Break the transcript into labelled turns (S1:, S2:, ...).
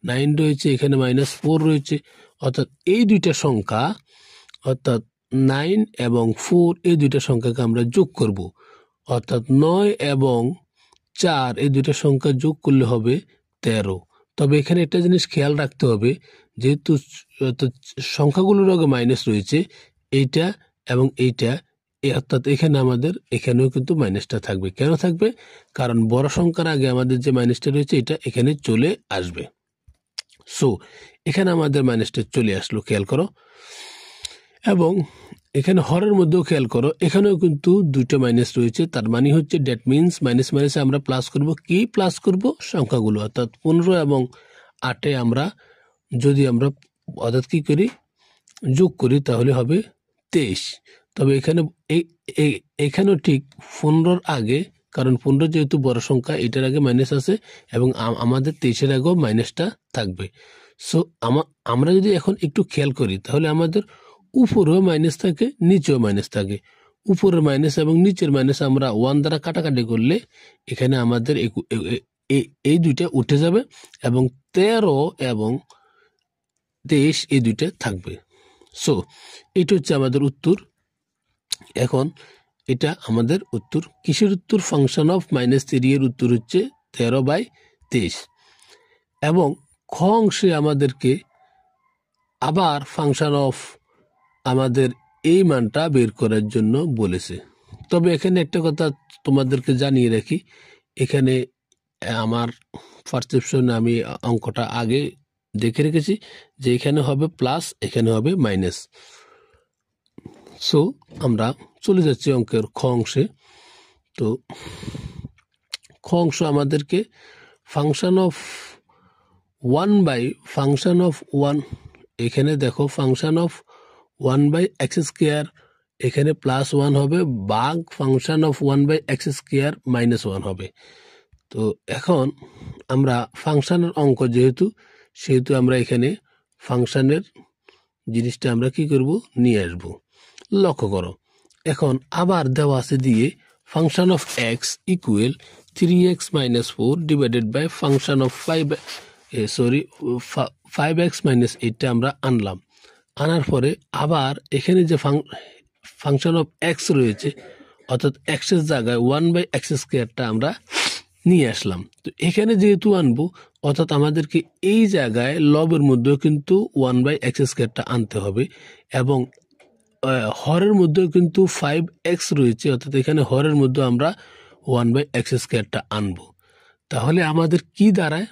S1: 9 রয়েছে, এখানে -4 রয়েছে, অর্থাৎ এই দুইটা সংখ্যা অর্থাৎ 9 এবং 4 এই দুইটা সংখ্যাকে আমরা যোগ করব, অর্থাৎ 9 এবং 4 এই দুইটা সংখ্যা যোগ করলে হবে 13। তবে এখানে একটা জিনিস খেয়াল রাখতে হবে, যেহেতু সংখ্যাগুলোর আগে মাইনাস রয়েছে, এইটা এবং এইটা, অর্থাৎ এখানে আমাদের এখানেও কিন্তু মাইনাসটা থাকবে। কেন থাকবে? কারণ বড় সংখ্যার আগে আমাদের যে মাইনাসটা রয়েছে এটা এখানে চলে আসবে। সো এখানে আমাদের মাইনাসটা চলে আসলো, খেয়াল করো। এবং এখানে হরের মধ্যেও খেয়াল করো, এখানেও কিন্তু দুইটা মাইনাস রয়েছে। তার মানে হচ্ছে দ্যাট মিনস মাইনাস মাইনাসে আমরা প্লাস করব। কি প্লাস করব? সংখ্যাগুলো, অর্থাৎ 15 এবং 8 আমরা যদি আমরা অর্থাৎ কি করি, যোগ করি, তাহলে হবে 23। তবে এখানেও ঠিক 15-র আগে, কারণ 15 যেহেতু বড় সংখ্যা, এটার আগে মাইনাস আছে এবং আমাদের 23-এর আগেও মাইনাসটা থাকবে। সো আমরা যদি এখন একটু খেয়াল করি, তাহলে আমাদের উপরেও মাইনাস থাকে, নিচেও মাইনাস থাকে। উপরের মাইনাস এবং নিচের মাইনাস আমরা 1 দ্বারা কাটাকাটি করলে এখানে আমাদের এই দুইটা উঠে যাবে এবং 13 এবং 23 এই দুইটা থাকবে। সো এটা হচ্ছে আমাদের উত্তর। এখন এটা আমাদের উত্তর। কিসের উত্তর? ফাংশন অফ -3 এর উত্তর হচ্ছে 13/23। এবং খ অংশে আমাদেরকে আবার ফাংশন অফ আমাদের এই মানটা বের করার জন্য বলেছে। তবে এখানে একটা কথা তোমাদেরকে জানিয়ে রাখি, এখানে আমার পারসেপশনে আমি অঙ্কটা আগে দেখে রেখেছি যে এখানে হবে প্লাস, এখানে হবে মাইনাস। সো আমরা চলে যাচ্ছি অঙ্কের খ অংশে। তো খ অংশ আমাদেরকে ফাংশন অফ 1, এখানে দেখো ফাংশন অফ 1/x², এখানে +1 হবে, ভাগ ফাংশন অফ 1/x² -1 হবে। তো এখন আমরা ফাংশনের অঙ্ক সেহেতু আমরা এখানে ফাংশনের জিনিসটা আমরা কি করব, নিয়ে আসব। লক্ষ্য করো, এখন আবার দেওয়া আছে দিয়ে function of x equal 3x - 4 divided by function of 5x - 8 আমরা আনলাম। আনার পরে আবার এখানে যে ফাংশন অফ x রয়েছে, অর্থাৎ x এর জায়গায় 1/x² আমরা নিয়ে আসলাম। তো এখানে যেহেতু আনবো, অর্থাৎ আমাদেরকে এই জায়গায় লবের মধ্যেও কিন্তু 1/x² আনতে হবে এবং হরের মধ্যেও কিন্তু 5x রয়েছে, অর্থাৎ এখানে হরের মধ্যে আমরা 1/x² আনবো। তাহলে আমাদের কি দাঁড়ায়?